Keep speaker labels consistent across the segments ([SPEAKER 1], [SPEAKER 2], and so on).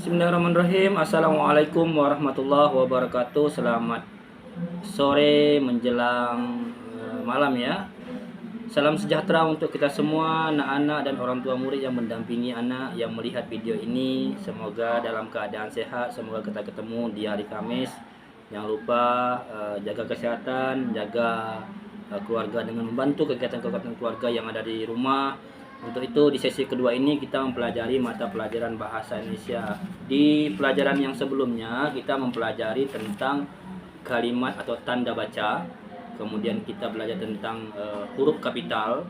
[SPEAKER 1] Bismillahirrahmanirrahim. Assalamualaikum warahmatullahi wabarakatuh. Selamat sore menjelang malam ya. Salam sejahtera untuk kita semua, anak-anak dan orang tua murid yang mendampingi anak yang melihat video ini. Semoga dalam keadaan sehat. Semoga kita ketemu di hari Kamis. Jangan lupa jaga kesehatan, jaga keluarga dengan membantu kegiatan-kegiatan keluarga yang ada di rumah. Untuk itu di sesi kedua ini kita mempelajari mata pelajaran bahasa Indonesia. Di pelajaran yang sebelumnya kita mempelajari tentang kalimat atau tanda baca. Kemudian kita belajar tentang huruf kapital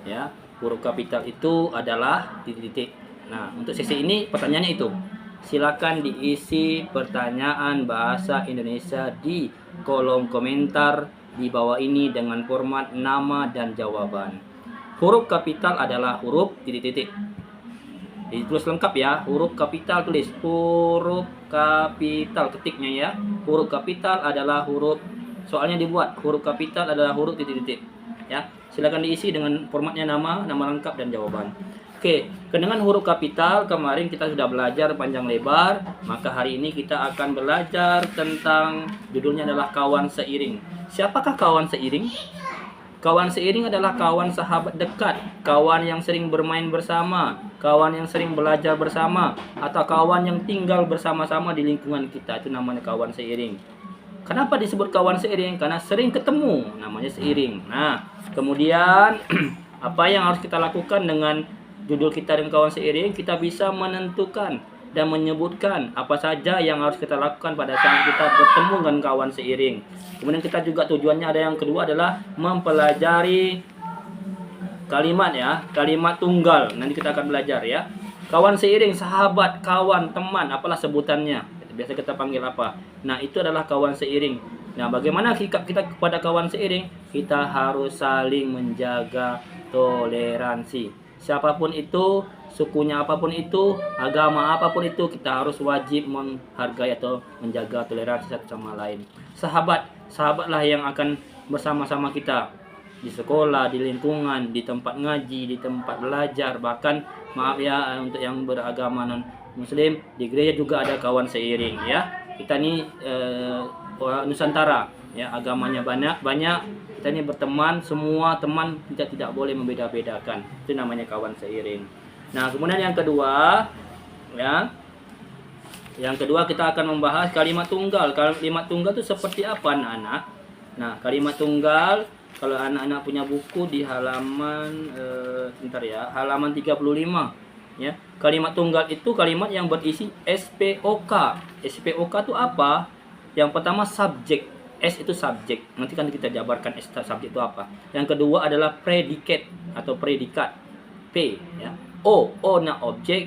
[SPEAKER 1] ya. Huruf kapital itu adalah titik-titik. Nah, untuk sesi ini pertanyaannya itu. Silakan diisi pertanyaan bahasa Indonesia di kolom komentar di bawah ini dengan format nama dan jawaban. Huruf kapital adalah huruf titik-titik. Ditulis lengkap ya. Huruf kapital tulis huruf kapital, ketiknya ya. Huruf kapital adalah huruf, soalnya dibuat huruf kapital adalah huruf titik-titik ya. Silakan diisi dengan formatnya nama lengkap dan jawaban. Oke, dengan huruf kapital kemarin kita sudah belajar panjang lebar, maka hari ini kita akan belajar tentang judulnya adalah kawan seiring. Siapakah kawan seiring? Kawan seiring adalah kawan sahabat dekat, kawan yang sering bermain bersama, kawan yang sering belajar bersama, atau kawan yang tinggal bersama-sama di lingkungan kita. Itu namanya kawan seiring. Kenapa disebut kawan seiring? Karena sering ketemu, namanya seiring. Nah, kemudian apa yang harus kita lakukan dengan judul kita dan kawan seiring? Kita bisa menentukan dan menyebutkan apa saja yang harus kita lakukan pada saat kita bertemu dengan kawan seiring. Kemudian kita juga tujuannya ada yang kedua adalah mempelajari kalimat ya, kalimat tunggal. Nanti kita akan belajar ya. Kawan seiring, sahabat, kawan, teman, apalah sebutannya. Biasa kita panggil apa? Nah, itu adalah kawan seiring. Nah, bagaimana sikap kita kepada kawan seiring? Kita harus saling menjaga toleransi. Siapapun itu, sukunya apapun itu, agama apapun itu, kita harus wajib menghargai atau menjaga toleransi satu sama lain. Sahabatlah yang akan bersama-sama kita di sekolah, di lingkungan, di tempat ngaji, di tempat belajar, bahkan maaf ya untuk yang beragama non muslim, di gereja juga ada kawan seiring ya. Kita ini orang Nusantara ya, agamanya banyak, kita ini berteman, semua teman, kita tidak boleh membeda-bedakan. Itu namanya kawan seiring. Nah, kemudian yang kedua ya. Yang kedua kita akan membahas kalimat tunggal. Kalimat tunggal itu seperti apa anak-anak? Nah, kalimat tunggal kalau anak-anak punya buku di halaman halaman 35 ya. Kalimat tunggal itu kalimat yang berisi SPOK. SPOK itu apa? Yang pertama subjek. S itu subjek. Nanti kan kita jabarkan subjek itu apa. Yang kedua adalah predikat atau predikat. P ya. O na objek,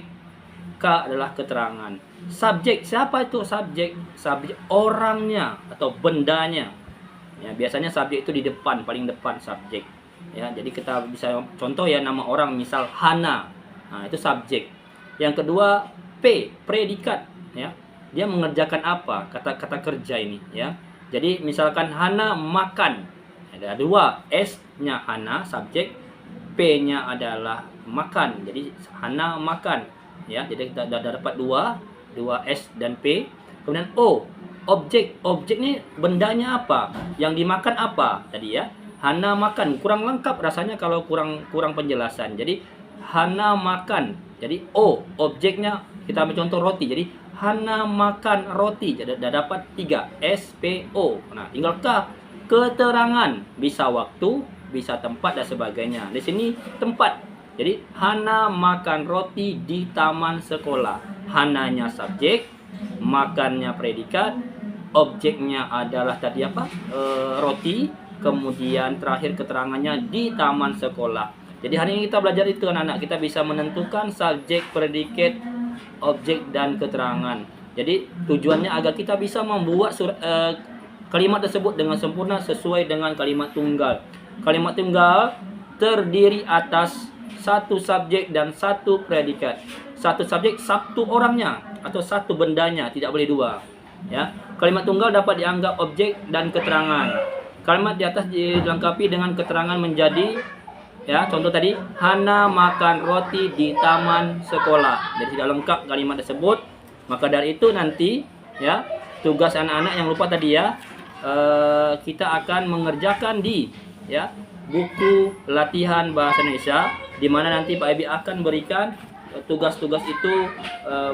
[SPEAKER 1] K adalah keterangan. Subjek, siapa itu subjek? Subjek orangnya atau bendanya. Ya, biasanya subjek itu di depan, paling depan subjek. Ya, jadi kita bisa contoh ya nama orang, misal Hana. Nah, itu subjek. Yang kedua P, predikat ya. Dia mengerjakan apa? Kata-kata kerja ini ya. Jadi misalkan Hana makan. Ada dua, S-nya Hana subjek, P-nya adalah makan. Jadi Hana makan ya. Jadi kita sudah dapat dua S dan P. Kemudian O, objek. Objek ini bendanya apa? Yang dimakan apa tadi ya? Hana makan. Kurang lengkap rasanya kalau kurang penjelasan. Jadi Hana makan. Jadi O, objeknya kita ambil contoh roti. Jadi Hana makan roti. Jadi sudah dapat 3 S P O. Nah, tinggal K, keterangan. Bisa waktu, bisa tempat dan sebagainya. Di sini tempat. Jadi Hana makan roti di taman sekolah. Hananya subjek, makannya predikat, objeknya adalah tadi apa? Roti. Kemudian terakhir keterangannya di taman sekolah. Jadi hari ini kita belajar itu anak-anak. Kita bisa menentukan subjek, predikat, objek dan keterangan. Jadi tujuannya agar kita bisa membuat kalimat tersebut dengan sempurna sesuai dengan kalimat tunggal. Kalimat tunggal terdiri atas satu subjek dan satu predikat. Satu subjek, satu orangnya atau satu bendanya, tidak boleh dua. Ya. Kalimat tunggal dapat dianggap objek dan keterangan. Kalimat di atas dilengkapi dengan keterangan menjadi ya, contoh tadi Hana makan roti di taman sekolah. Jadi tidak lengkap kalimat tersebut, Maka dari itu nanti ya, tugas anak-anak yang lupa tadi ya, kita akan mengerjakan di ya buku latihan bahasa Indonesia, di mana nanti Pak Ebi akan berikan tugas-tugas itu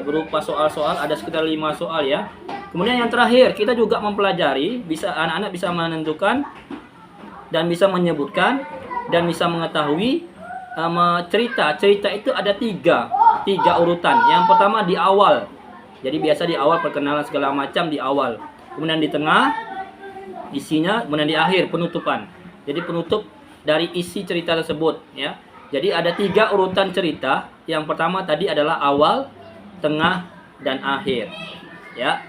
[SPEAKER 1] berupa soal-soal, ada sekitar 5 soal ya. Kemudian yang terakhir, kita juga mempelajari, bisa anak-anak bisa menentukan dan bisa menyebutkan dan bisa mengetahui cerita itu ada tiga urutan. Yang pertama di awal, jadi biasa di awal perkenalan segala macam di awal, kemudian di tengah isinya, kemudian di akhir penutupan. Jadi penutup dari isi cerita tersebut ya. Jadi ada 3 urutan cerita. Yang pertama tadi adalah awal, tengah, dan akhir ya.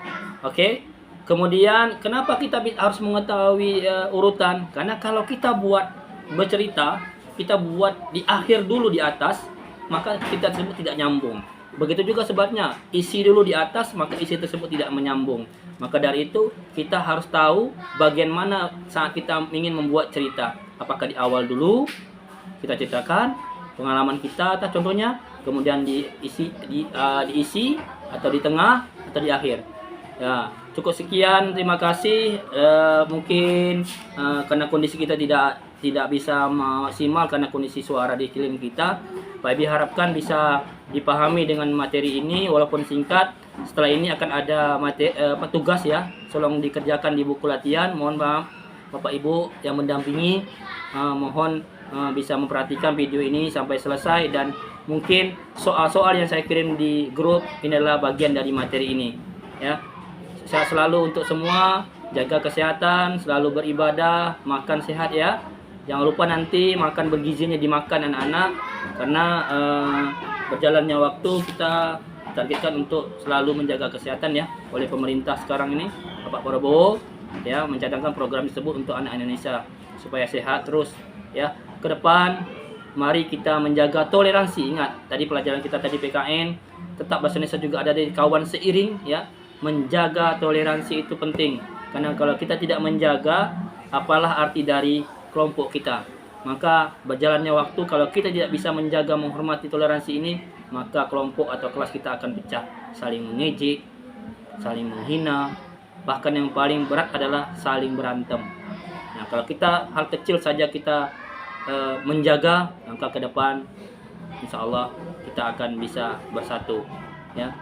[SPEAKER 1] Oke. Kemudian kenapa kita harus mengetahui urutan? Karena kalau kita buat bercerita, kita buat di akhir dulu di atas, maka kita tersebut tidak nyambung. Begitu juga sebabnya, isi dulu di atas, maka isi tersebut tidak menyambung. Maka dari itu, kita harus tahu bagian mana saat kita ingin membuat cerita. Apakah di awal dulu, kita ceritakan pengalaman kita, contohnya, kemudian diisi atau di tengah, atau di akhir. Ya, cukup sekian, terima kasih. Mungkin karena kondisi kita tidak bisa maksimal karena kondisi suara di kilim kita, Pak Ebi harapkan bisa dipahami dengan materi ini walaupun singkat. Setelah ini akan ada tugas ya, tolong dikerjakan di buku latihan. Mohon maaf Bapak Ibu yang mendampingi, mohon bisa memperhatikan video ini sampai selesai, dan mungkin soal-soal yang saya kirim di grup ini adalah bagian dari materi ini ya. Sehat selalu untuk semua, jaga kesehatan, selalu beribadah, makan sehat ya. Jangan lupa nanti makan bergizinya dimakan anak-anak, karena berjalannya waktu kita targetkan untuk selalu menjaga kesehatan ya oleh pemerintah sekarang ini, Bapak Prabowo ya, mencadangkan program tersebut untuk anak Indonesia supaya sehat terus ya. Ke depan mari kita menjaga toleransi. Ingat tadi pelajaran kita tadi PKN, tetap bahasa Indonesia juga ada di kawan seiring ya. Menjaga toleransi itu penting, karena kalau kita tidak menjaga, apalah arti dari kelompok kita. Maka berjalannya waktu, kalau kita tidak bisa menjaga menghormati toleransi ini, maka kelompok atau kelas kita akan pecah, saling mengejek, saling menghina, bahkan yang paling berat adalah saling berantem. Nah, kalau kita hal kecil saja kita menjaga, maka ke depan insya Allah kita akan bisa bersatu ya.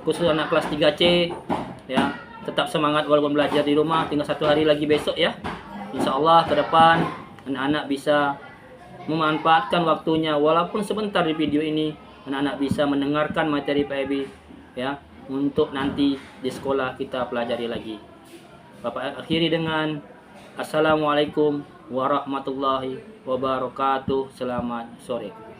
[SPEAKER 1] Khusus anak kelas 3C ya, tetap semangat walaupun belajar di rumah, tinggal 1 hari lagi besok ya. Insya Allah ke depan anak-anak bisa memanfaatkan waktunya walaupun sebentar di video ini, anak-anak bisa mendengarkan materi Pak Ebi ya, untuk nanti di sekolah kita pelajari lagi. Bapak akhiri dengan Assalamualaikum warahmatullahi wabarakatuh. Selamat sore.